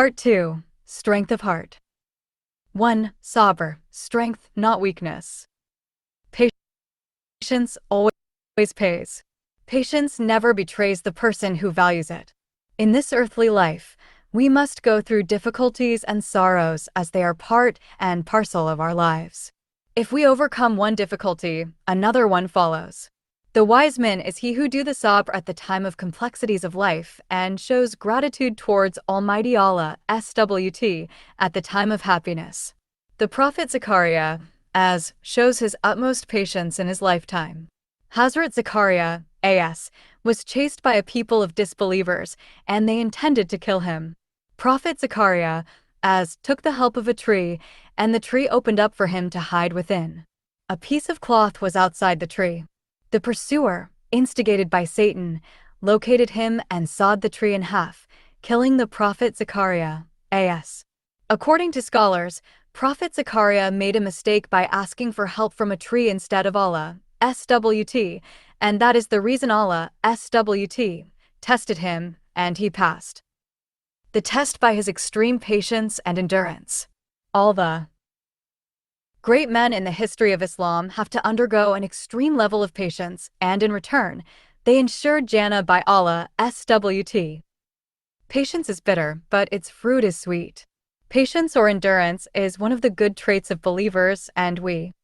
Part 2. Strength of Heart. 1. Sabr, strength, not weakness. Patience always pays. Patience never betrays the person who values it. In this earthly life, we must go through difficulties and sorrows as they are part and parcel of our lives. If we overcome one difficulty, another one follows. The wise man is he who do the sabr at the time of complexities of life and shows gratitude towards Almighty Allah SWT at the time of happiness. The Prophet Zakaria, as shows his utmost patience in his lifetime. Hazrat Zakaria, as, was chased by a people of disbelievers, and they intended to kill him. Prophet Zakaria, as took the help of a tree, and the tree opened up for him to hide within. A piece of cloth was outside the tree. The pursuer, instigated by Satan, located him and sawed the tree in half, killing the Prophet Zakaria, as. According to scholars, Prophet Zakaria made a mistake by asking for help from a tree instead of Allah, SWT, and that is the reason Allah, SWT, tested him, and he passed the test by his extreme patience and endurance. All the great men in the history of Islam have to undergo an extreme level of patience, and in return, they ensured Jannah by Allah, SWT. Patience is bitter, but its fruit is sweet. Patience or endurance is one of the good traits of believers, and we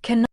cannot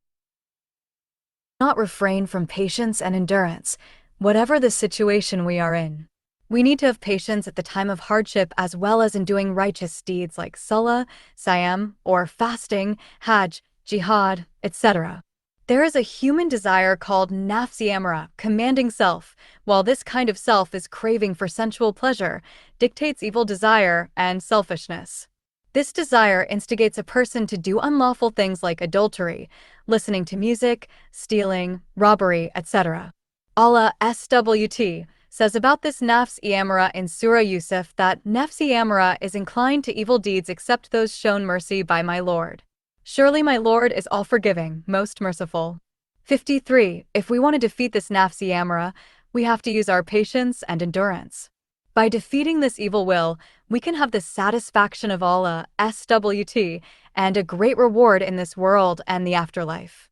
refrain from patience and endurance, whatever the situation we are in. We need to have patience at the time of hardship as well as in doing righteous deeds like salah, siyam, or fasting, hajj, jihad, etc. There is a human desire called nafsi amara, commanding self, while this kind of self is craving for sensual pleasure, dictates evil desire and selfishness. This desire instigates a person to do unlawful things like adultery, listening to music, stealing, robbery, etc. Allah SWT says about this nafs-e amara in Surah Yusuf that nafs-e amara is inclined to evil deeds except those shown mercy by my Lord. Surely my Lord is all-forgiving, most merciful. 53. If we want to defeat this nafs-e amara, we have to use our patience and endurance. By defeating this evil will, we can have the satisfaction of Allah SWT and a great reward in this world and the afterlife.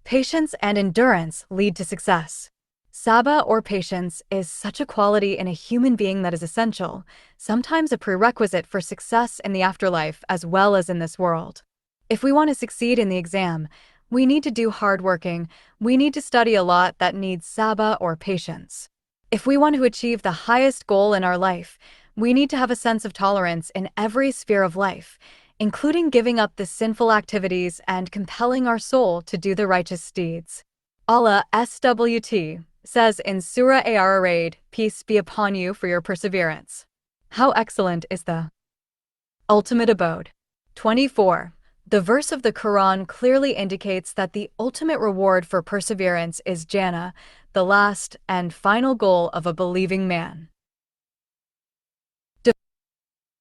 Patience and endurance lead to success. Sabr or patience is such a quality in a human being that is essential, sometimes a prerequisite for success in the afterlife as well as in this world. If we want to succeed in the exam, we need to do hard working, we need to study a lot that needs sabr or patience. If we want to achieve the highest goal in our life, we need to have a sense of tolerance in every sphere of life, including giving up the sinful activities and compelling our soul to do the righteous deeds. Allah SWT says in Surah Ar-Raid, "Peace be upon you for your perseverance. How excellent is the ultimate abode." 24. The verse of the Quran clearly indicates that the ultimate reward for perseverance is Jannah, the last and final goal of a believing man.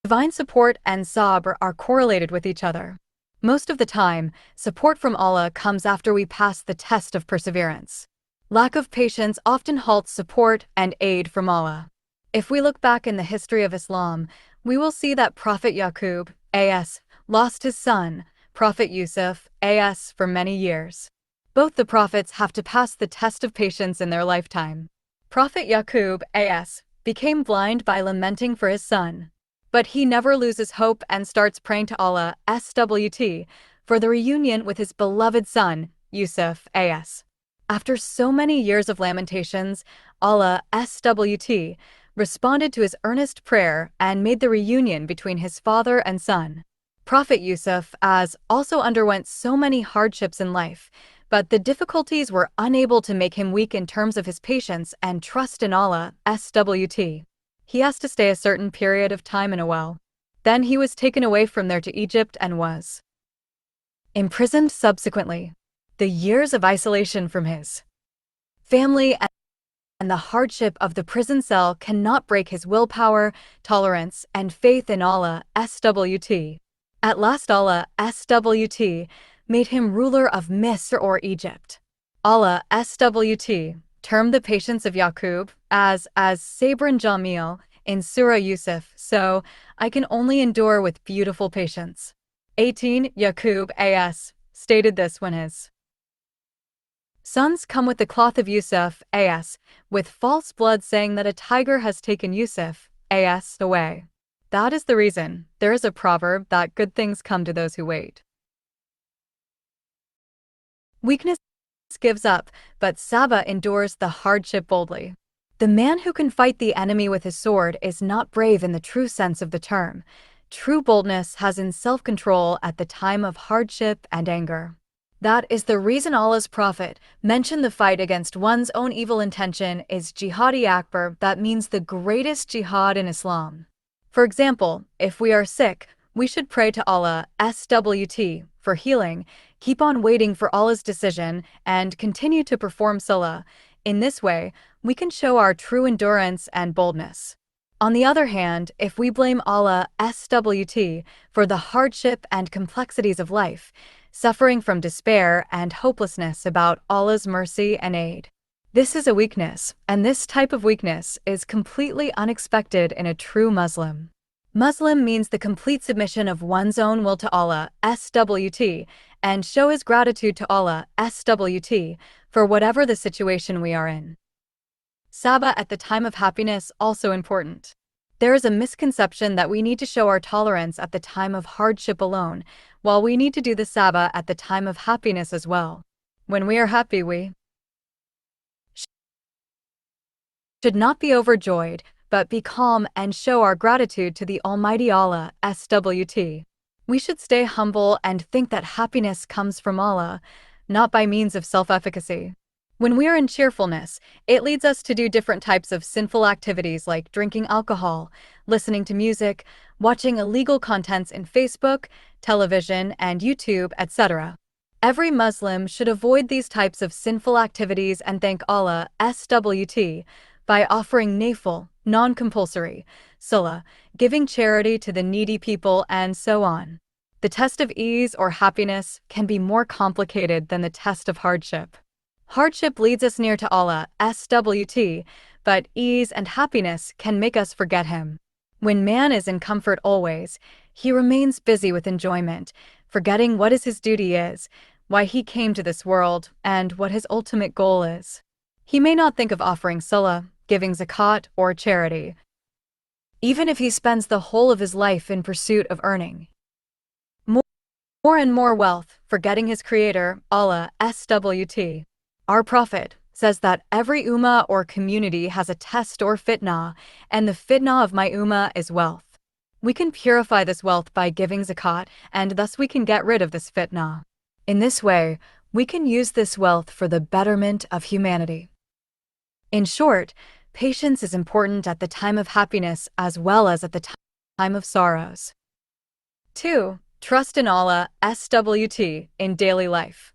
Divine support and sabr are correlated with each other. Most of the time, support from Allah comes after we pass the test of perseverance. Lack of patience often halts support and aid from Allah. If we look back in the history of Islam, we will see that Prophet Yaqub, as, lost his son, Prophet Yusuf, as, for many years. Both the prophets have to pass the test of patience in their lifetime. Prophet Yaqub, as, became blind by lamenting for his son. But he never loses hope and starts praying to Allah SWT for the reunion with his beloved son, Yusuf, as. After so many years of lamentations, Allah SWT responded to his earnest prayer and made the reunion between his father and son. Prophet Yusuf, as, also underwent so many hardships in life, but the difficulties were unable to make him weak in terms of his patience and trust in Allah SWT. He has to stay a certain period of time in a well. Then he was taken away from there to Egypt and was imprisoned subsequently. The years of isolation from his family and the hardship of the prison cell cannot break his willpower, tolerance, and faith in Allah SWT. At last Allah SWT made him ruler of Misr or Egypt. Allah SWT termed the patience of Yaqub as Sabrin Jamil in Surah Yusuf, so I can only endure with beautiful patience. 18. Yaqub a.s. stated this when his sons come with the cloth of Yusuf a.s. with false blood saying that a tiger has taken Yusuf a.s. away. That is the reason. There is a proverb that good things come to those who wait. Weakness gives up, but sabr endures the hardship boldly. The man who can fight the enemy with his sword is not brave in the true sense of the term. True boldness has in self-control at the time of hardship and anger. That is the reason Allah's Prophet mentioned the fight against one's own evil intention is jihad-i-akbar, that means the greatest jihad in Islam. For example, if we are sick, we should pray to Allah SWT for healing, keep on waiting for Allah's decision, and continue to perform salah. In this way, we can show our true endurance and boldness. On the other hand, if we blame Allah SWT for the hardship and complexities of life, suffering from despair and hopelessness about Allah's mercy and aid, this is a weakness, and this type of weakness is completely unexpected in a true Muslim. Muslim means the complete submission of one's own will to Allah SWT and show his gratitude to Allah SWT for whatever the situation we are in. Sabr at the time of happiness also important. There is a misconception that we need to show our tolerance at the time of hardship alone, while we need to do the sabr at the time of happiness as well. When we are happy, we should not be overjoyed, but be calm and show our gratitude to the Almighty Allah SWT. We should stay humble and think that happiness comes from Allah, not by means of self-efficacy. When we are in cheerfulness, it leads us to do different types of sinful activities like drinking alcohol, listening to music, watching illegal contents in Facebook, television, and YouTube, etc. Every Muslim should avoid these types of sinful activities and thank Allah SWT by offering nafil, non-compulsory, salah, giving charity to the needy people, and so on. The test of ease or happiness can be more complicated than the test of hardship. Hardship leads us near to Allah SWT, but ease and happiness can make us forget Him. When man is in comfort always, he remains busy with enjoyment, forgetting what his duty is, why he came to this world, and what his ultimate goal is. He may not think of offering salah, giving zakat, or charity, even if he spends the whole of his life in pursuit of earning more and more wealth, forgetting his creator, Allah SWT. Our Prophet says that every ummah or community has a test or fitna, and the fitna of my ummah is wealth. We can purify this wealth by giving zakat, and thus we can get rid of this fitna. In this way, we can use this wealth for the betterment of humanity. In short, patience is important at the time of happiness as well as at the time of sorrows. 2. Trust in Allah SWT in daily life.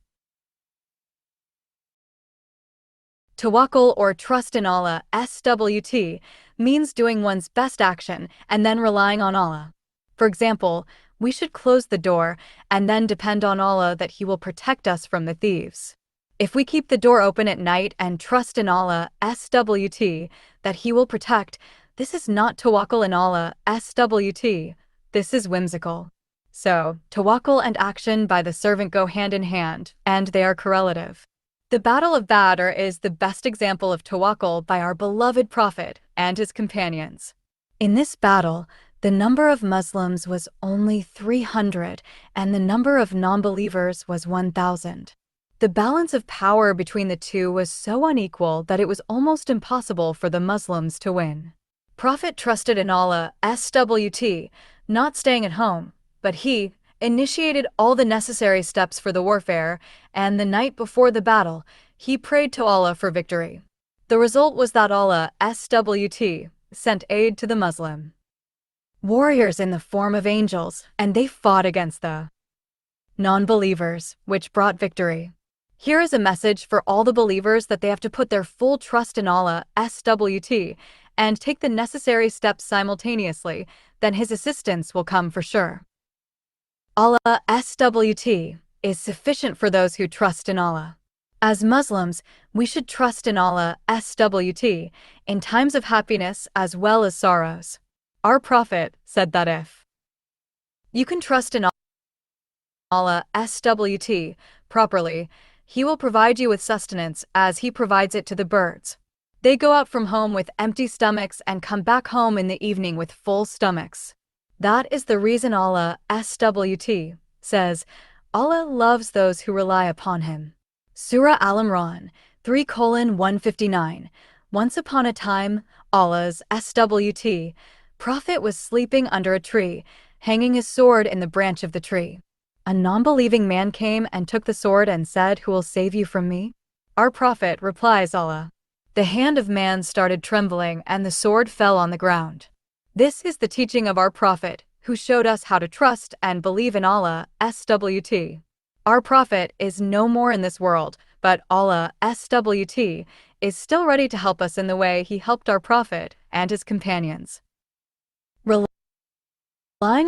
Tawakkul or trust in Allah SWT means doing one's best action and then relying on Allah. For example, we should close the door and then depend on Allah that He will protect us from the thieves. If we keep the door open at night and trust in Allah SWT that He will protect, this is not tawakkul in Allah SWT, this is whimsical. So, tawakkul and action by the servant go hand in hand, and they are correlative. The Battle of Badr is the best example of tawakkul by our beloved Prophet and his companions. In this battle, the number of Muslims was only 300, and the number of non-believers was 1,000. The balance of power between the two was so unequal that it was almost impossible for the Muslims to win. Prophet trusted in Allah SWT, not staying at home, but he initiated all the necessary steps for the warfare, and the night before the battle, he prayed to Allah for victory. The result was that Allah SWT sent aid to the Muslim warriors in the form of angels, and they fought against the non-believers, which brought victory. Here is a message for all the believers that they have to put their full trust in Allah SWT and take the necessary steps simultaneously, then His assistance will come for sure. Allah SWT is sufficient for those who trust in Allah. As Muslims, we should trust in Allah SWT in times of happiness as well as sorrows. Our Prophet said that if you can trust in Allah SWT properly, He will provide you with sustenance as He provides it to the birds. They go out from home with empty stomachs and come back home in the evening with full stomachs. That is the reason Allah SWT says, Allah loves those who rely upon Him. Surah Al-Imran 3:159. Once upon a time, Allah's SWT Prophet was sleeping under a tree, hanging his sword in the branch of the tree. A non-believing man came and took the sword and said, "Who will save you from me?" Our Prophet replies, Allah. The hand of man started trembling and the sword fell on the ground. This is the teaching of our Prophet, who showed us how to trust and believe in Allah SWT. Our Prophet is no more in this world, but Allah SWT is still ready to help us in the way He helped our Prophet and his companions. Relying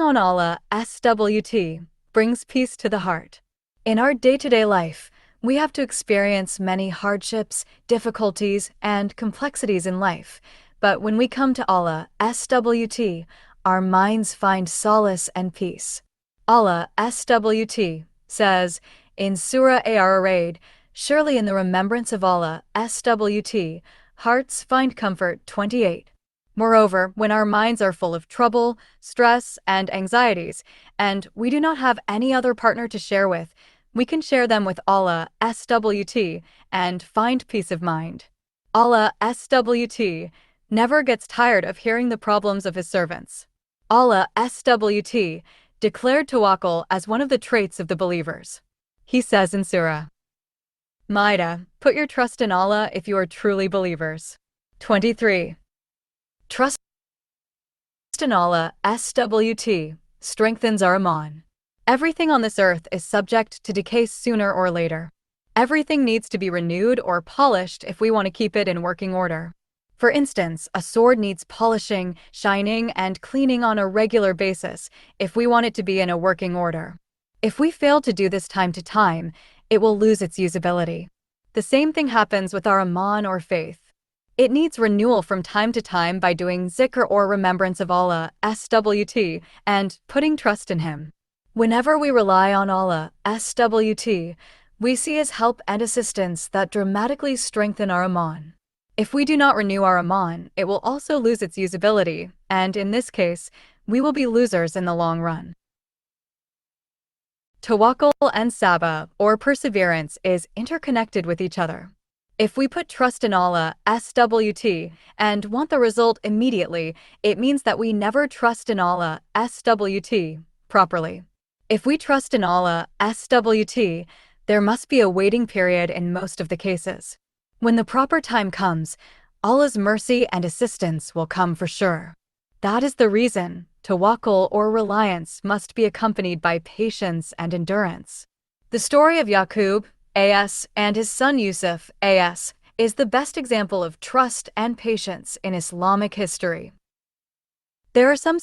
on Allah SWT brings peace to the heart. In our day-to-day life, we have to experience many hardships, difficulties, and complexities in life. But when we come to Allah SWT, our minds find solace and peace. Allah SWT says in Surah Ar-Raid, surely in the remembrance of Allah SWT, hearts find comfort. 28. Moreover, when our minds are full of trouble, stress, and anxieties, and we do not have any other partner to share with, we can share them with Allah SWT and find peace of mind. Allah SWT never gets tired of hearing the problems of His servants. Allah SWT declared tawakkul as one of the traits of the believers. He says in Surah Ma'idah, put your trust in Allah if you are truly believers. 23. Trust in Allah SWT strengthens our iman. Everything on this earth is subject to decay sooner or later. Everything needs to be renewed or polished if we want to keep it in working order. For instance, a sword needs polishing, shining, and cleaning on a regular basis if we want it to be in a working order. If we fail to do this time to time, it will lose its usability. The same thing happens with our iman or faith. It needs renewal from time to time by doing zikr or remembrance of Allah SWT and putting trust in Him. Whenever we rely on Allah SWT, we see His help and assistance that dramatically strengthen our iman. If we do not renew our iman, it will also lose its usability, and in this case, we will be losers in the long run. Tawakkul and sabr, or perseverance, is interconnected with each other. If we put trust in Allah SWT and want the result immediately, it means that we never trust in Allah SWT properly. If we trust in Allah SWT, there must be a waiting period in most of the cases. When the proper time comes, Allah's mercy and assistance will come for sure. That is the reason tawakkul or reliance must be accompanied by patience and endurance. The story of Yaqub AS and his son Yusuf AS is the best example of trust and patience in Islamic history. There are some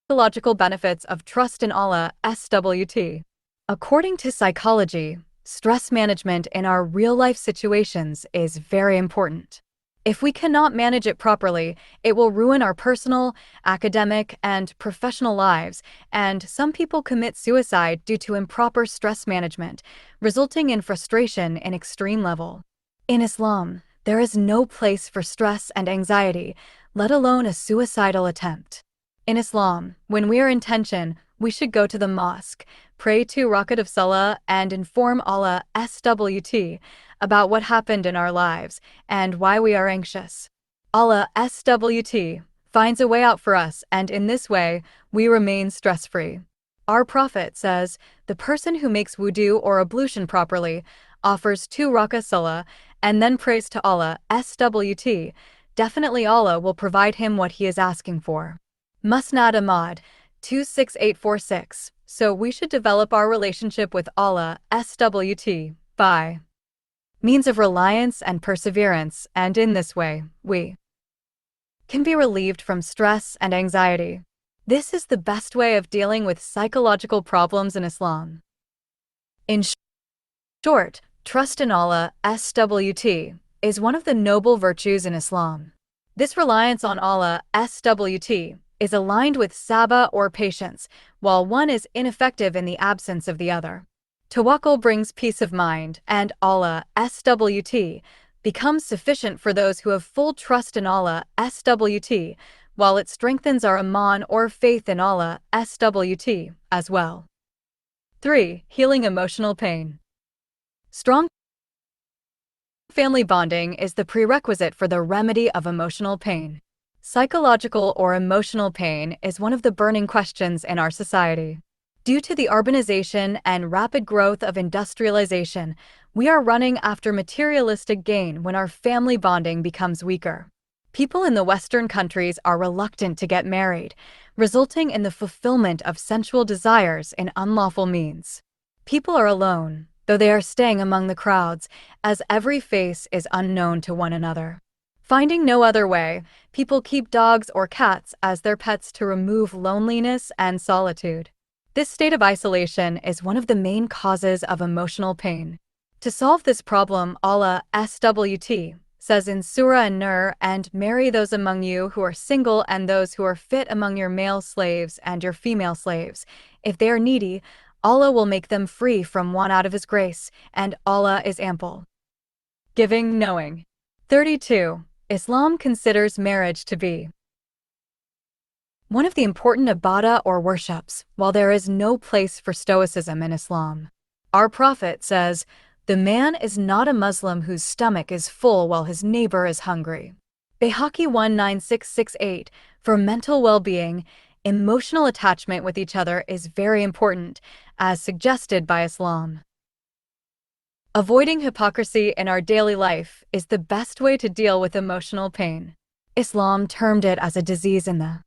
psychological benefits of trust in Allah SWT. According to psychology, stress management in our real-life situations is very important. If we cannot manage it properly, it will ruin our personal, academic, and professional lives, and some people commit suicide due to improper stress management, resulting in frustration in extreme level. In Islam, there is no place for stress and anxiety, let alone a suicidal attempt. In Islam, when we are in tension, we should go to the mosque, pray 2 rakat of salah, and inform Allah SWT about what happened in our lives and why we are anxious. Allah SWT finds a way out for us, and in this way, we remain stress-free. Our Prophet says, the person who makes wudu or ablution properly, offers 2 rakat salah, and then prays to Allah SWT, definitely Allah will provide him what he is asking for. Musnad Ahmad 26846. So we should develop our relationship with Allah SWT by means of reliance and perseverance, and in this way, we can be relieved from stress and anxiety. This is the best way of dealing with psychological problems in Islam. In Short, trust in Allah, SWT, is one of the noble virtues in Islam. This reliance on Allah, SWT, is aligned with sabr or patience, while one is ineffective in the absence of the other. Tawakkul brings peace of mind, and Allah, SWT, becomes sufficient for those who have full trust in Allah, SWT, while it strengthens our iman or faith in Allah, SWT, as well. 3. Healing emotional pain. Strong family bonding is the prerequisite for the remedy of emotional pain. Psychological or emotional pain is one of the burning questions in our society. Due to the urbanization and rapid growth of industrialization, we are running after materialistic gain when our family bonding becomes weaker. People in the Western countries are reluctant to get married, resulting in the fulfillment of sensual desires in unlawful means. People are alone, though they are staying among the crowds, as every face is unknown to one another. Finding no other way, people keep dogs or cats as their pets to remove loneliness and solitude. This state of isolation is one of the main causes of emotional pain. To solve this problem, Allah, SWT, says in Surah An-Nur, "And marry those among you who are single and those who are fit among your male slaves and your female slaves. If they are needy, Allah will make them free from one out of His grace, and Allah is ample, giving, knowing." 32. Islam considers marriage to be one of the important ibadah or worships, while there is no place for stoicism in Islam. Our Prophet says, "The man is not a Muslim whose stomach is full while his neighbor is hungry." Bayhaqi 19668. For mental well-being, emotional attachment with each other is very important, as suggested by Islam. Avoiding hypocrisy in our daily life is the best way to deal with emotional pain. Islam termed it as a disease in the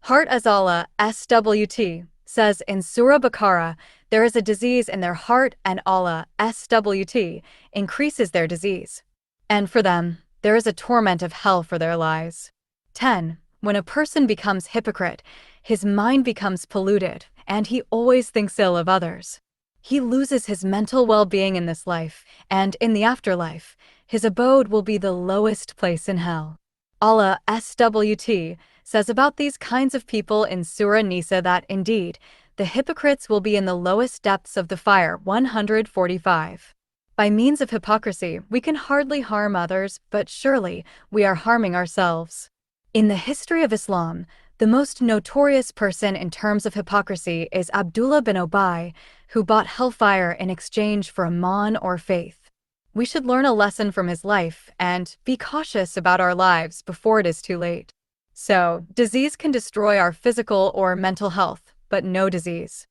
heart, as Allah, SWT, says in Surah Baqarah, "There is a disease in their heart, and Allah, SWT, increases their disease. And for them, there is a torment of hell for their lies." 10. When a person becomes hypocrite, his mind becomes polluted, and he always thinks ill of others. He loses his mental well-being in this life, and in the afterlife, his abode will be the lowest place in hell. Allah, SWT, says about these kinds of people in Surah Nisa that, indeed, the hypocrites will be in the lowest depths of the fire. 145. By means of hypocrisy, we can hardly harm others, but surely we are harming ourselves. In the history of Islam, the most notorious person in terms of hypocrisy is Abdullah bin Ubay, who bought hellfire in exchange for iman or faith. We should learn a lesson from his life and be cautious about our lives before it is too late. So, disease can destroy our physical or mental health, but no disease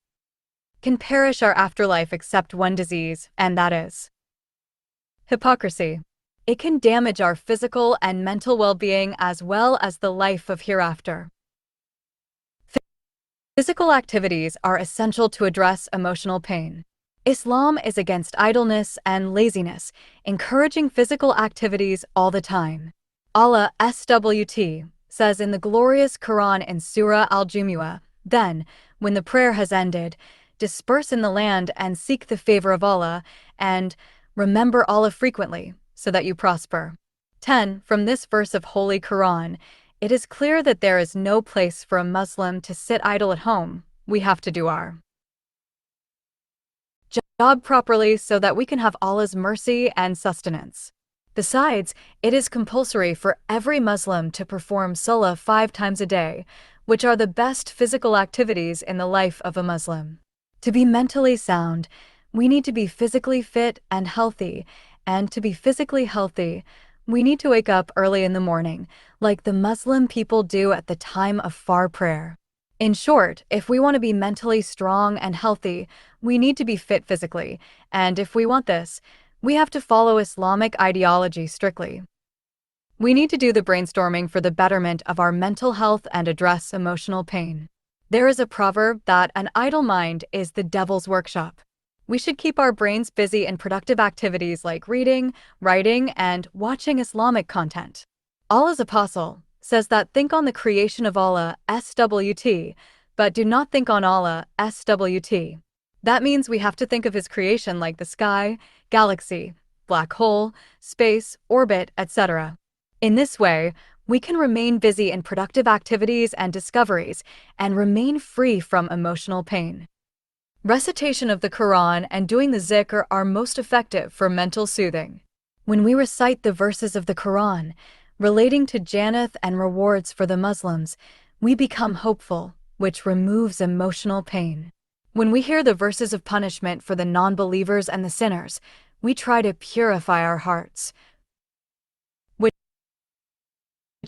can perish our afterlife except one disease, and that is hypocrisy. It can damage our physical and mental well-being as well as the life of hereafter. Physical activities are essential to address emotional pain. Islam is against idleness and laziness, encouraging physical activities all the time. Allah, SWT, says in the glorious Quran in Surah Al-Jumu'ah, "Then, when the prayer has ended, disperse in the land and seek the favor of Allah, and remember Allah frequently, so that you prosper." 10. From this verse of Holy Quran, it is clear that there is no place for a Muslim to sit idle at home. We have to do our job properly so that we can have Allah's mercy and sustenance. Besides, it is compulsory for every Muslim to perform salah 5 times a day, which are the best physical activities in the life of a Muslim. To be mentally sound, we need to be physically fit and healthy, and to be physically healthy, we need to wake up early in the morning, like the Muslim people do at the time of Fajr prayer. In short, if we want to be mentally strong and healthy, we need to be fit physically, and if we want this, we have to follow Islamic ideology strictly. We need to do the brainstorming for the betterment of our mental health and address emotional pain. There is a proverb that an idle mind is the devil's workshop. We should keep our brains busy in productive activities like reading, writing, and watching Islamic content. Allah's apostle says that think on the creation of Allah, SWT, but do not think on Allah, SWT. That means we have to think of his creation like the sky, galaxy, black hole, space, orbit, etc. In this way, we can remain busy in productive activities and discoveries and remain free from emotional pain. Recitation of the Quran and doing the zikr are most effective for mental soothing. When we recite the verses of the Quran relating to Jannah and rewards for the Muslims, we become hopeful, which removes emotional pain. When we hear the verses of punishment for the non-believers and the sinners, we try to purify our hearts, which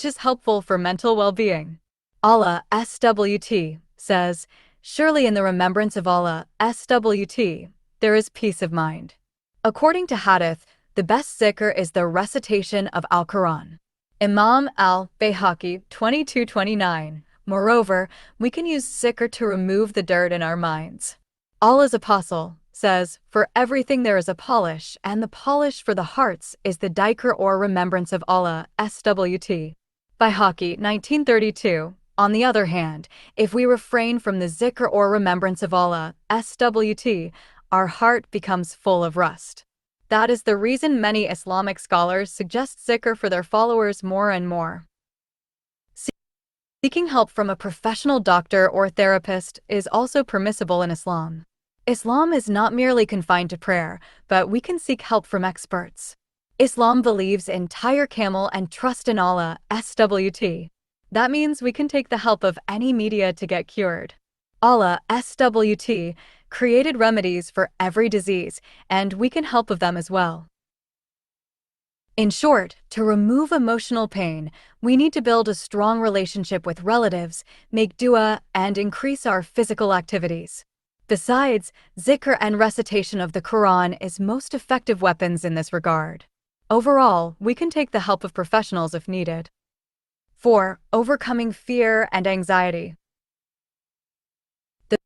is helpful for mental well-being. Allah SWT says, "Surely in the remembrance of Allah SWT, there is peace of mind." According to Hadith, the best zikr is the recitation of Al-Quran. Imam al-Bayhaqi 2229. Moreover, we can use zikr to remove the dirt in our minds. Allah's apostle says, "For everything there is a polish, and the polish for the hearts is the dhikr or remembrance of Allah SWT." Bayhaqi 1932. On the other hand, if we refrain from the zikr or remembrance of Allah SWT, our heart becomes full of rust. That is the reason many Islamic scholars suggest zikr for their followers more and more. Seeking help from a professional doctor or therapist is also permissible in Islam. Islam is not merely confined to prayer, but we can seek help from experts. Islam believes in tawakkul and trust in Allah SWT. That means we can take the help of any media to get cured. Allah SWT created remedies for every disease, and we can help of them as well. In short, to remove emotional pain, we need to build a strong relationship with relatives, make dua, and increase our physical activities. Besides, zikr and recitation of the Quran is most effective weapons in this regard. Overall, we can take the help of professionals if needed. 4. Overcoming fear and anxiety. The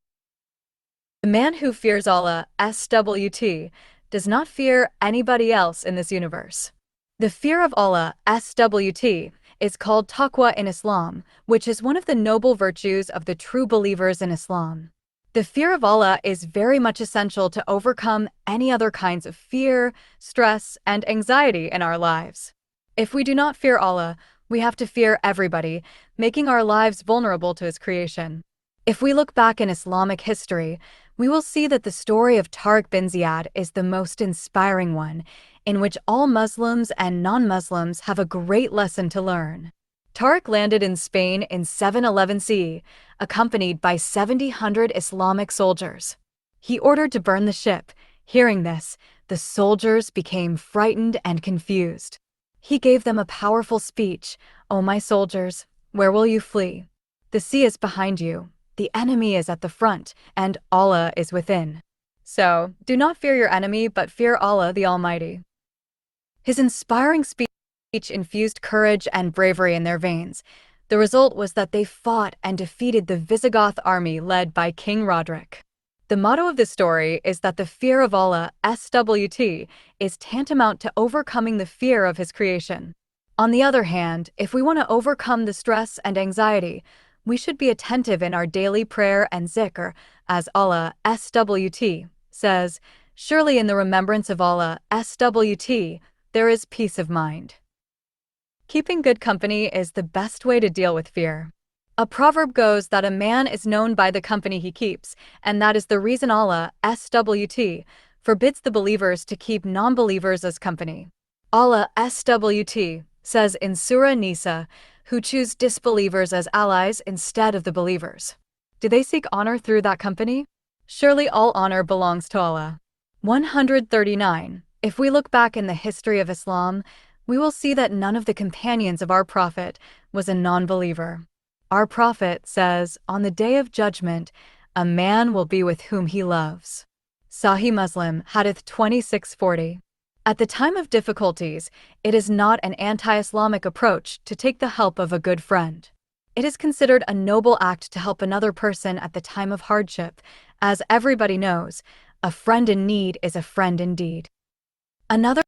man who fears Allah SWT does not fear anybody else in this universe. The fear of Allah SWT is called taqwa in Islam, which is one of the noble virtues of the true believers in Islam. The fear of Allah is very much essential to overcome any other kinds of fear, stress, and anxiety in our lives. If we do not fear Allah, we have to fear everybody, making our lives vulnerable to His creation. If we look back in Islamic history, we will see that the story of Tariq bin Ziyad is the most inspiring one, in which all Muslims and non-Muslims have a great lesson to learn. Tariq landed in Spain in 711 CE, accompanied by 700 Islamic soldiers. He ordered to burn the ship. Hearing this, the soldiers became frightened and confused. He gave them a powerful speech. "O my soldiers, where will you flee? The sea is behind you, the enemy is at the front, and Allah is within. So, do not fear your enemy but fear Allah the Almighty." His inspiring speech infused courage and bravery in their veins. The result was that they fought and defeated the Visigoth army led by King Roderick. The motto of the story is that the fear of Allah SWT is tantamount to overcoming the fear of His creation. On the other hand, if we want to overcome the stress and anxiety, we should be attentive in our daily prayer and zikr, as Allah SWT says, "Surely in the remembrance of Allah SWT, there is peace of mind." Keeping good company is the best way to deal with fear. A proverb goes that a man is known by the company he keeps, and that is the reason Allah SWT forbids the believers to keep non-believers as company. Allah SWT says in Surah Nisa, "Who choose disbelievers as allies instead of the believers. Do they seek honor through that company? Surely all honor belongs to Allah." 139. If we look back in the history of Islam, we will see that none of the companions of our Prophet was a non-believer. Our Prophet says, "On the day of judgment, a man will be with whom he loves." Sahih Muslim, Hadith 2640. At the time of difficulties, it is not an anti-Islamic approach to take the help of a good friend. It is considered a noble act to help another person at the time of hardship. As everybody knows, a friend in need is a friend indeed. Another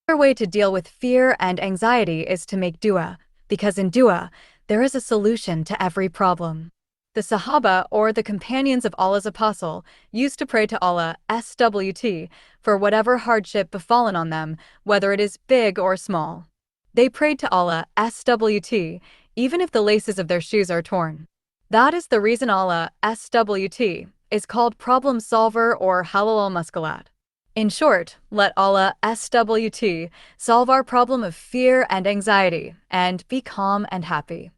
way to deal with fear and anxiety is to make dua, because in dua, there is a solution to every problem. The Sahaba, or the companions of Allah's apostle, used to pray to Allah SWT for whatever hardship befallen on them, whether it is big or small. They prayed to Allah SWT even if the laces of their shoes are torn. That is the reason Allah SWT is called problem solver or halal al-muskalat. In short, let Allah SWT solve our problem of fear and anxiety and be calm and happy.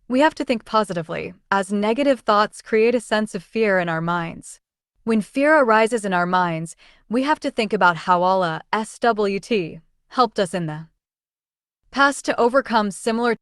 We have to think positively, as negative thoughts create a sense of fear in our minds. When fear arises in our minds, we have to think about how Allah SWT helped us in the past to overcome similar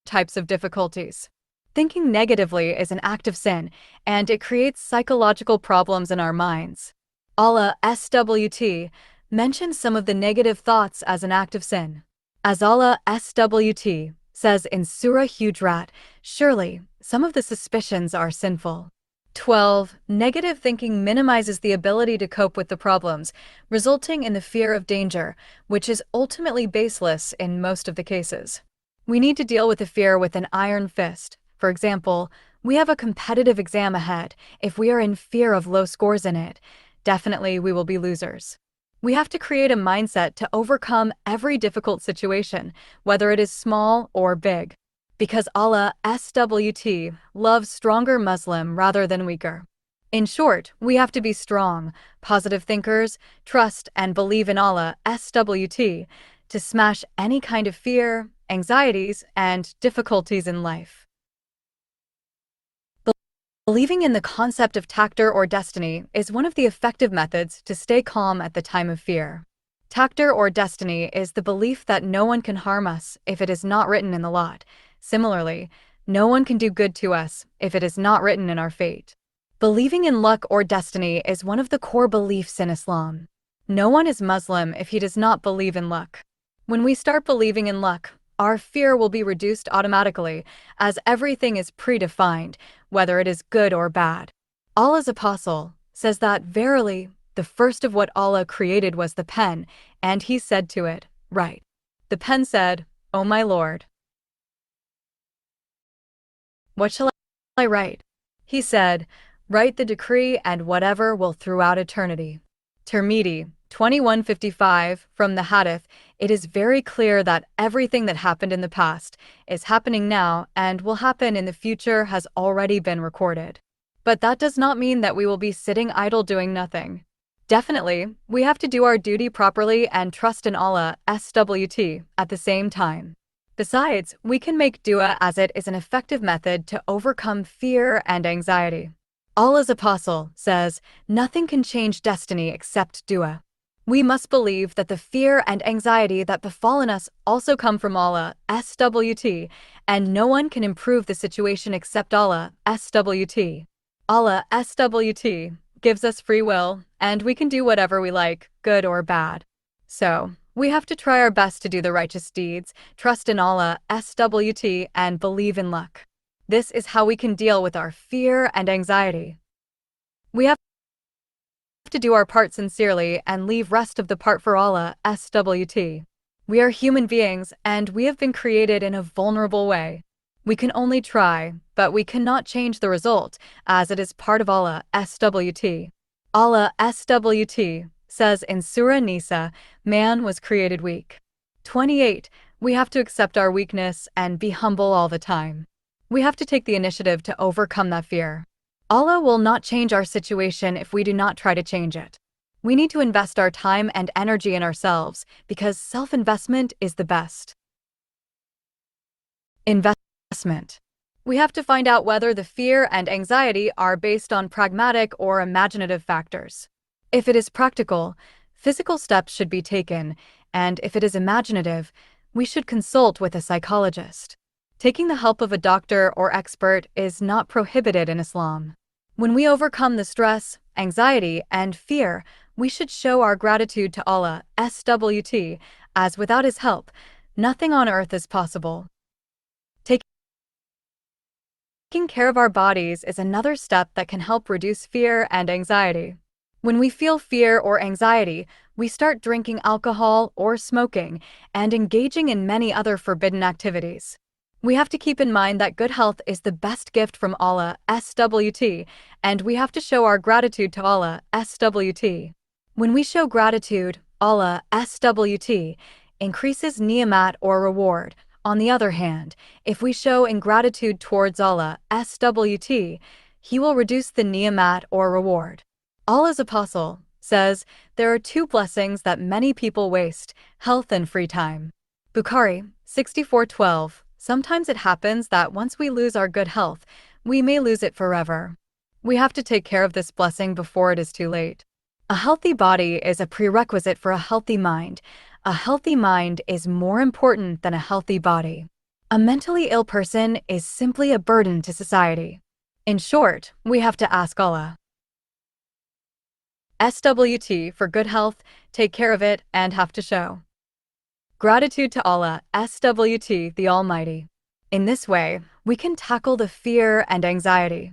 types of difficulties. Thinking negatively is an act of sin, and it creates psychological problems in our minds. Allah SWT mentions some of the negative thoughts as an act of sin. As Allah SWT says in Surah Hujurat, surely some of the suspicions are sinful. 12. Negative thinking minimizes the ability to cope with the problems, resulting in the fear of danger, which is ultimately baseless in most of the cases. We need to deal with the fear with an iron fist. For example, we have a competitive exam ahead. If we are in fear of low scores in it, definitely we will be losers. We have to create a mindset to overcome every difficult situation, whether it is small or big. Because Allah SWT loves stronger Muslim rather than weaker. In short, we have to be strong, positive thinkers, trust and believe in Allah SWT to smash any kind of fear, anxieties, and difficulties in life. Believing in the concept of takdir or destiny is one of the effective methods to stay calm at the time of fear. Takdir or destiny is the belief that no one can harm us if it is not written in the lot. Similarly, no one can do good to us if it is not written in our fate. Believing in luck or destiny is one of the core beliefs in Islam. No one is Muslim if he does not believe in luck. When we start believing in luck, our fear will be reduced automatically, as everything is predefined, whether it is good or bad. Allah's apostle says that, verily, the first of what Allah created was the pen, and he said to it, write. The pen said, O my Lord, what shall I write? He said, write the decree and whatever will throughout eternity. Tirmidhi, 2155, from the Hadith, it is very clear that everything that happened in the past, is happening now, and will happen in the future has already been recorded. But that does not mean that we will be sitting idle doing nothing. Definitely, we have to do our duty properly and trust in Allah SWT at the same time. Besides, we can make dua as it is an effective method to overcome fear and anxiety. Allah's apostle says, nothing can change destiny except dua. We must believe that the fear and anxiety that befallen us also come from Allah SWT, and no one can improve the situation except Allah SWT. Allah SWT gives us free will, and we can do whatever we like, good or bad. So, we have to try our best to do the righteous deeds, trust in Allah SWT, and believe in luck. This is how we can deal with our fear and anxiety. We have to do our part sincerely and leave rest of the part for Allah SWT. We are human beings and we have been created in a vulnerable way. We can only try, but we cannot change the result, as it is part of Allah SWT. Allah SWT says in Surah Nisa, man was created weak. 28. We have to accept our weakness and be humble all the time. We have to take the initiative to overcome that fear. Allah will not change our situation if we do not try to change it. We need to invest our time and energy in ourselves because self-investment is the best investment. We have to find out whether the fear and anxiety are based on pragmatic or imaginative factors. If it is practical, physical steps should be taken, and if it is imaginative, we should consult with a psychologist. Taking the help of a doctor or expert is not prohibited in Islam. When we overcome the stress, anxiety, and fear, we should show our gratitude to Allah SWT, as without His help, nothing on earth is possible. Taking care of our bodies is another step that can help reduce fear and anxiety. When we feel fear or anxiety, we start drinking alcohol or smoking and engaging in many other forbidden activities. We have to keep in mind that good health is the best gift from Allah, SWT, and we have to show our gratitude to Allah, SWT. When we show gratitude, Allah, SWT, increases ni'mat or reward. On the other hand, if we show ingratitude towards Allah, SWT, He will reduce the ni'mat or reward. Allah's apostle says, there are two blessings that many people waste, health and free time. Bukhari, 64:12. Sometimes it happens that once we lose our good health, we may lose it forever. We have to take care of this blessing before it is too late. A healthy body is a prerequisite for a healthy mind. A healthy mind is more important than a healthy body. A mentally ill person is simply a burden to society. In short, we have to ask Allah SWT for good health, take care of it, and have to show gratitude to Allah, SWT, the Almighty. In this way, we can tackle the fear and anxiety.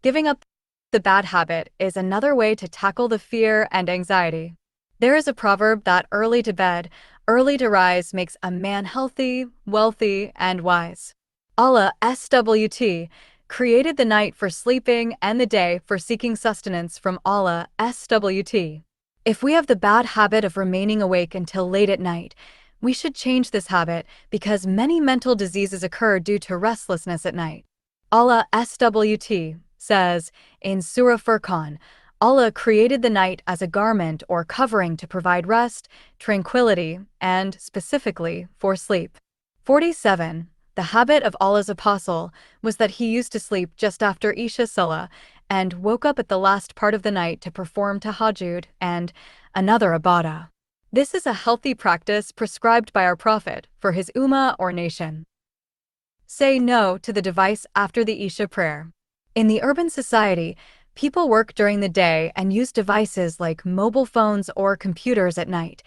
Giving up the bad habit is another way to tackle the fear and anxiety. There is a proverb that early to bed, early to rise makes a man healthy, wealthy, and wise. Allah, SWT, created the night for sleeping and the day for seeking sustenance from Allah, SWT. If we have the bad habit of remaining awake until late at night, we should change this habit because many mental diseases occur due to restlessness at night. Allah SWT says in Surah Furqan, Allah created the night as a garment or covering to provide rest, tranquility, and, specifically, for sleep. 47. The habit of Allah's apostle was that he used to sleep just after Isha Salah and woke up at the last part of the night to perform tahajjud and another ibadah. This is a healthy practice prescribed by our Prophet for his ummah or nation. Say no to the device after the Isha prayer. In the urban society, people work during the day and use devices like mobile phones or computers at night,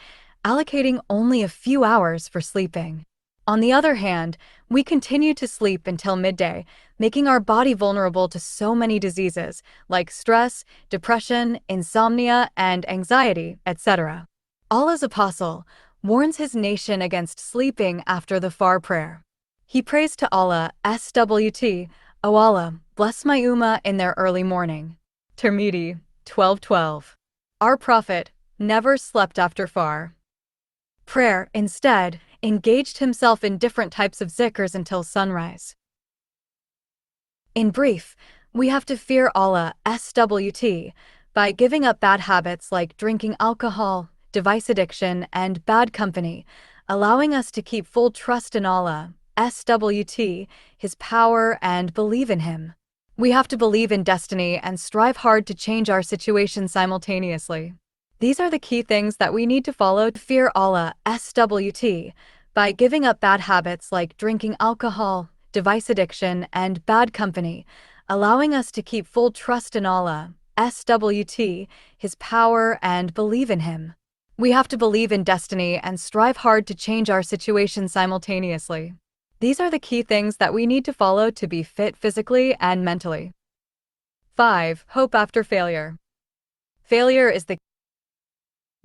allocating only a few hours for sleeping. On the other hand, we continue to sleep until midday, making our body vulnerable to so many diseases like stress, depression, insomnia, and anxiety, etc. Allah's apostle warns his nation against sleeping after the Fajr prayer. He prays to Allah, SWT, O Allah, bless my ummah in their early morning. Tirmidhi, 12:12. Our Prophet never slept after Fajr prayer. Instead, engaged himself in different types of zikrs until sunrise. In brief, we have to fear Allah, SWT, by giving up bad habits like drinking alcohol, device addiction, and bad company, allowing us to keep full trust in Allah, SWT, His power, and believe in Him. We have to believe in destiny and strive hard to change our situation simultaneously. These are the key things that we need to follow to fear Allah, SWT, by giving up bad habits like drinking alcohol, device addiction, and bad company, allowing us to keep full trust in Allah, SWT, His power, and believe in Him. We have to believe in destiny and strive hard to change our situation simultaneously. These are the key things that we need to follow to be fit physically and mentally. 5. Hope after failure. Failure is the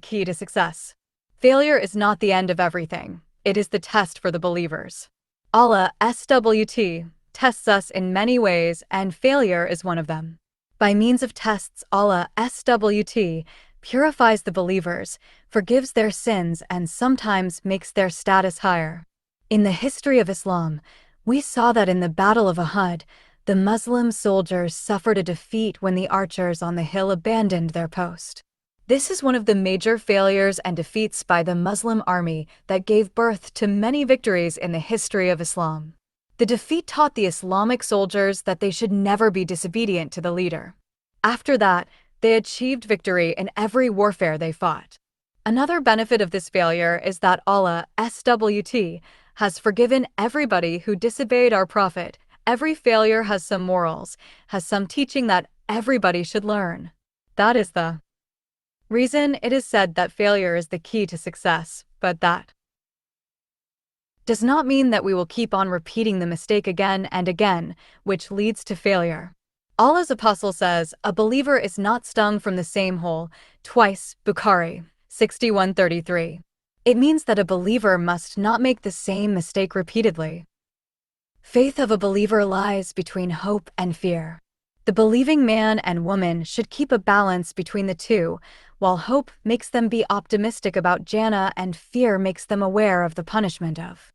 key to success. Failure is not the end of everything. It is the test for the believers. Allah, SWT, tests us in many ways, and failure is one of them. By means of tests, Allah, SWT, purifies the believers, forgives their sins, and sometimes makes their status higher. In the history of Islam, we saw that in the Battle of Uhud, the Muslim soldiers suffered a defeat when the archers on the hill abandoned their post. This is one of the major failures and defeats by the Muslim army that gave birth to many victories in the history of Islam. The defeat taught the Islamic soldiers that they should never be disobedient to the leader. After that, they achieved victory in every warfare they fought. Another benefit of this failure is that Allah, SWT, has forgiven everybody who disobeyed our Prophet. Every failure has some morals, has some teaching that everybody should learn. That is the reason it is said that failure is the key to success, but that does not mean that we will keep on repeating the mistake again and again, which leads to failure. Allah's apostle says, a believer is not stung from the same hole twice, Bukhari, 61:33. It means that a believer must not make the same mistake repeatedly. Faith of a believer lies between hope and fear. The believing man and woman should keep a balance between the two, while hope makes them be optimistic about Jannah and fear makes them aware of the punishment of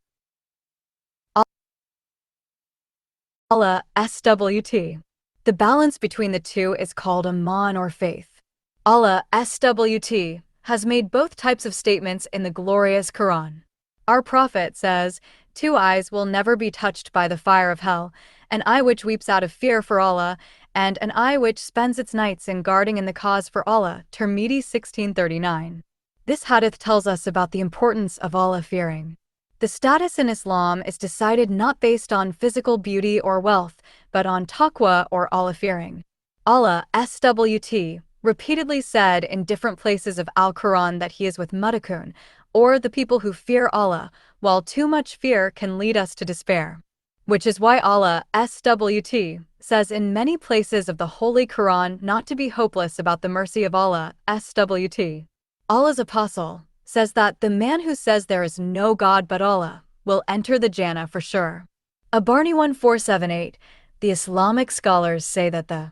Allah SWT. The balance between the two is called iman or faith. Allah SWT has made both types of statements in the glorious Quran. Our Prophet says, "Two eyes will never be touched by the fire of hell, an eye which weeps out of fear for Allah, and an eye which spends its nights in guarding in the cause for Allah." Tirmidhi 1639. This hadith tells us about the importance of Allah fearing. The status in Islam is decided not based on physical beauty or wealth, but on taqwa or Allah fearing. Allah SWT repeatedly said in different places of Al-Quran that He is with muttaqun, or the people who fear Allah, while too much fear can lead us to despair. Which is why Allah SWT says in many places of the Holy Quran not to be hopeless about the mercy of Allah SWT. Allah's apostle says that the man who says there is no God but Allah will enter the Jannah for sure. Barney 1478, the Islamic scholars say that the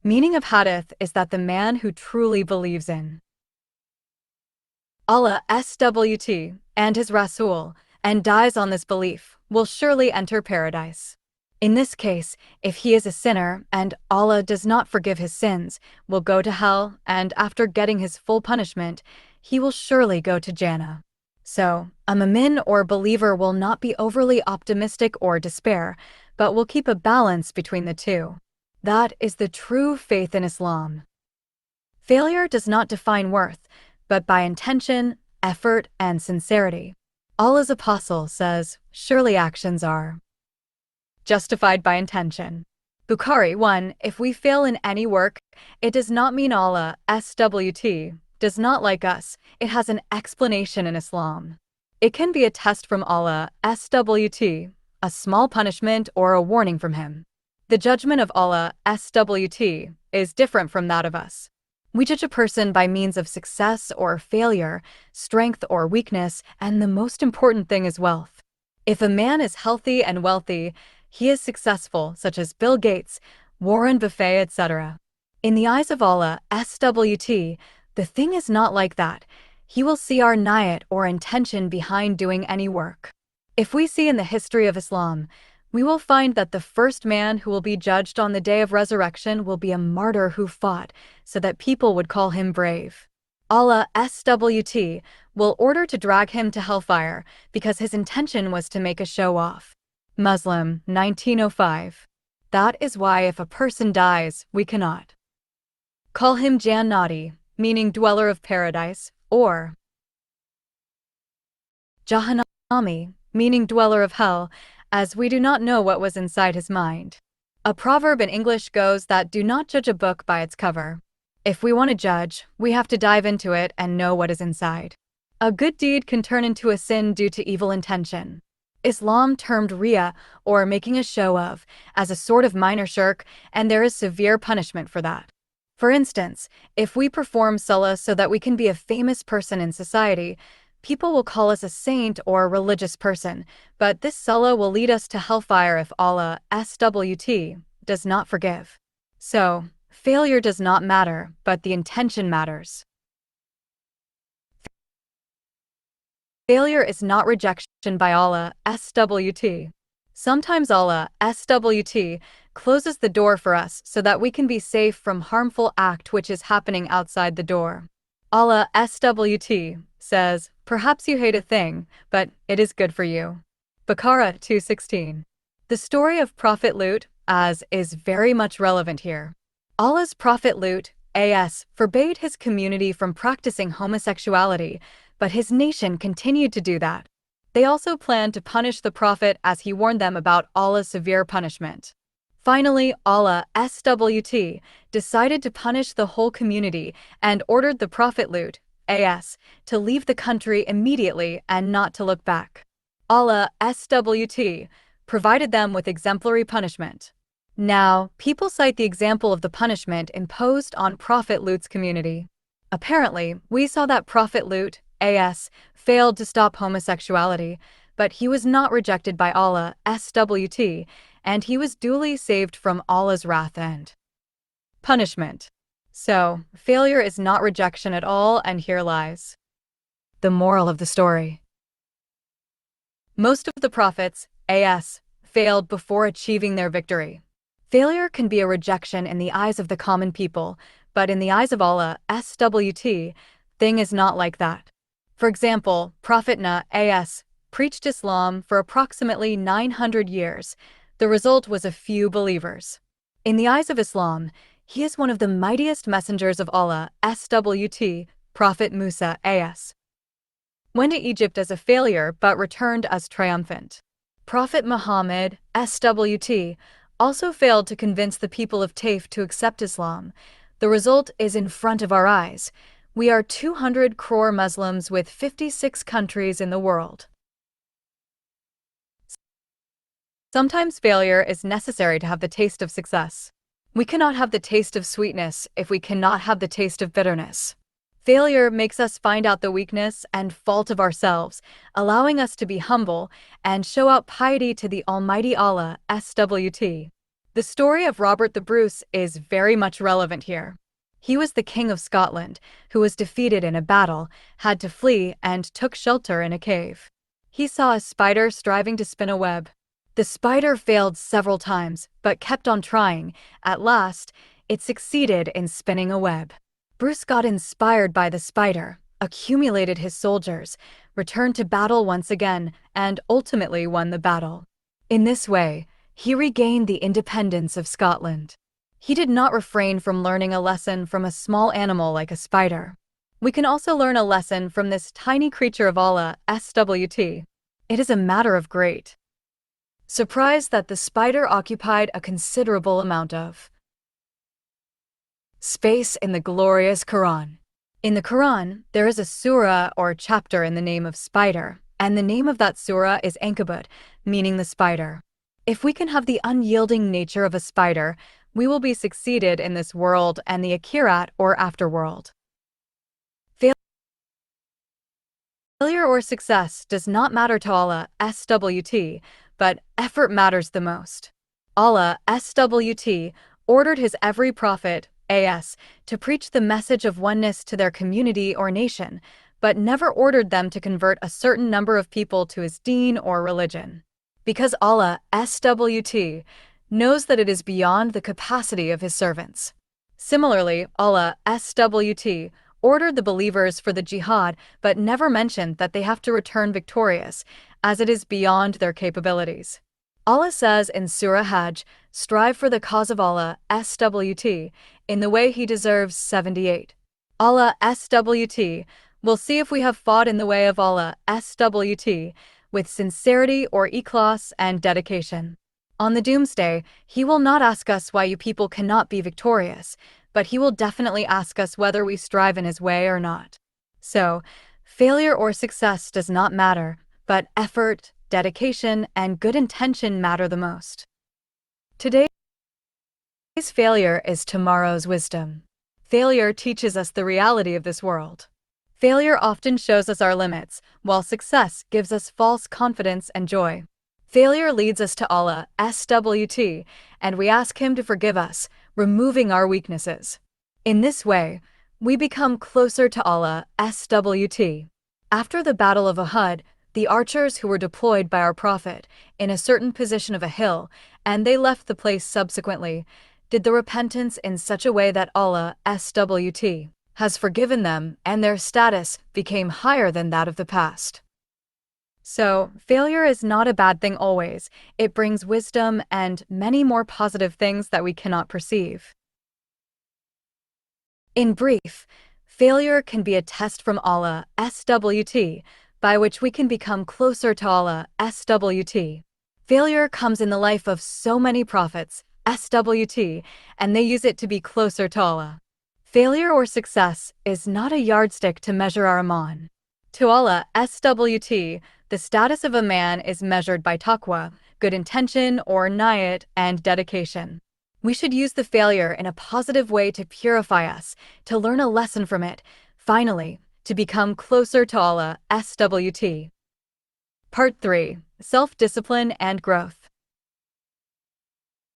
meaning of hadith is that the man who truly believes in Allah SWT and His Rasul and dies on this belief will surely enter paradise. In this case, if he is a sinner and Allah does not forgive his sins, will go to hell, and after getting his full punishment, he will surely go to Jannah. So, a mu'min or believer will not be overly optimistic or despair, but will keep a balance between the two. That is the true faith in Islam. Failure does not define worth, but by intention, effort, and sincerity. Allah's apostle says, surely actions are justified by intention. Bukhari 1. If we fail in any work, it does not mean Allah SWT does not like us. It has an explanation in Islam. It can be a test from Allah SWT, a small punishment or a warning from Him. The judgment of Allah SWT is different from that of us. We judge a person by means of success or failure, strength or weakness, and the most important thing is wealth. If a man is healthy and wealthy, he is successful, such as Bill Gates, Warren Buffett, etc. In the eyes of Allah SWT, the thing is not like that. He will see our niyat or intention behind doing any work. If we see in the history of Islam, we will find that the first man who will be judged on the day of resurrection will be a martyr who fought so that people would call him brave. Allah SWT will order to drag him to hellfire because his intention was to make a show off. Muslim 1905. That is why if a person dies, we cannot call him Jannati, meaning dweller of paradise, or Jahannami, meaning dweller of hell, as we do not know what was inside his mind. A proverb in English goes that do not judge a book by its cover. If we want to judge, we have to dive into it and know what is inside. A good deed can turn into a sin due to evil intention. Islam termed riya, or making a show of, as a sort of minor shirk, and there is severe punishment for that. For instance, if we perform salah so that we can be a famous person in society, people will call us a saint or a religious person, but this salah will lead us to hellfire if Allah SWT does not forgive. So, failure does not matter, but the intention matters. Failure is not rejection by Allah SWT. Sometimes Allah SWT closes the door for us so that we can be safe from harmful act which is happening outside the door. Allah SWT says, perhaps you hate a thing, but it is good for you. Baqarah 2:16. The story of Prophet Lut, is very much relevant here. Allah's Prophet Lut, forbade his community from practicing homosexuality, but his nation continued to do that. They also planned to punish the Prophet as he warned them about Allah's severe punishment. Finally, Allah SWT decided to punish the whole community and ordered the Prophet Lut, to leave the country immediately and not to look back. Allah SWT provided them with exemplary punishment. Now, people cite the example of the punishment imposed on Prophet Lut's community. Apparently, we saw that Prophet Lut, AS failed to stop homosexuality, but he was not rejected by Allah SWT, and he was duly saved from Allah's wrath and punishment. So, failure is not rejection at all, and here lies the moral of the story. Most of the prophets, AS, failed before achieving their victory. Failure can be a rejection in the eyes of the common people, but in the eyes of Allah SWT, thing is not like that. For example, Prophet Nuh AS preached Islam for approximately 900 years. The result was a few believers. In the eyes of Islam, he is one of the mightiest messengers of Allah SWT, Prophet Musa AS went to Egypt as a failure but returned as triumphant. Prophet Muhammad SWT also failed to convince the people of Taif to accept Islam. The result is in front of our eyes. We are 200 crore Muslims with 56 countries in the world. Sometimes failure is necessary to have the taste of success. We cannot have the taste of sweetness if we cannot have the taste of bitterness. Failure makes us find out the weakness and fault of ourselves, allowing us to be humble and show out piety to the Almighty Allah SWT. The story of Robert the Bruce is very much relevant here. He was the King of Scotland, who was defeated in a battle, had to flee, and took shelter in a cave. He saw a spider striving to spin a web. The spider failed several times, but kept on trying. At last, it succeeded in spinning a web. Bruce got inspired by the spider, accumulated his soldiers, returned to battle once again, and ultimately won the battle. In this way, he regained the independence of Scotland. He did not refrain from learning a lesson from a small animal like a spider. We can also learn a lesson from this tiny creature of Allah SWT. It is a matter of great surprise that the spider occupied a considerable amount of space in the glorious Quran. In the Quran, there is a surah or chapter in the name of spider, and the name of that surah is Ankabut, meaning the spider. If we can have the unyielding nature of a spider, we will be succeeded in this world and the Akhirat or afterworld. Failure or success does not matter to Allah SWT, but effort matters the most. Allah SWT ordered his every prophet, AS, to preach the message of oneness to their community or nation, but never ordered them to convert a certain number of people to his deen or religion. Because Allah SWT knows that it is beyond the capacity of his servants. Similarly, Allah SWT ordered the believers for the jihad but never mentioned that they have to return victorious, as it is beyond their capabilities. Allah says in Surah Hajj, "Strive for the cause of Allah SWT in the way he deserves." 78. Allah SWT will see if we have fought in the way of Allah SWT with sincerity or ikhlas and dedication. On the doomsday, he will not ask us why you people cannot be victorious, but he will definitely ask us whether we strive in his way or not. So, failure or success does not matter, but effort, dedication, and good intention matter the most. Today's failure is tomorrow's wisdom. Failure teaches us the reality of this world. Failure often shows us our limits, while success gives us false confidence and joy. Failure leads us to Allah SWT, and we ask him to forgive us, removing our weaknesses. In this way, we become closer to Allah SWT. After the Battle of Uhud, the archers who were deployed by our Prophet in a certain position of a hill, and they left the place subsequently, did the repentance in such a way that Allah SWT has forgiven them, and their status became higher than that of the past. So, failure is not a bad thing always. It brings wisdom and many more positive things that we cannot perceive. In brief, failure can be a test from Allah SWT, by which we can become closer to Allah SWT. Failure comes in the life of so many prophets SWT, and they use it to be closer to Allah. Failure or success is not a yardstick to measure our iman. To Allah SWT, the status of a man is measured by taqwa, good intention, or niyat, and dedication. We should use the failure in a positive way to purify us, to learn a lesson from it, finally, to become closer to Allah SWT. Part 3. Self-Discipline and Growth.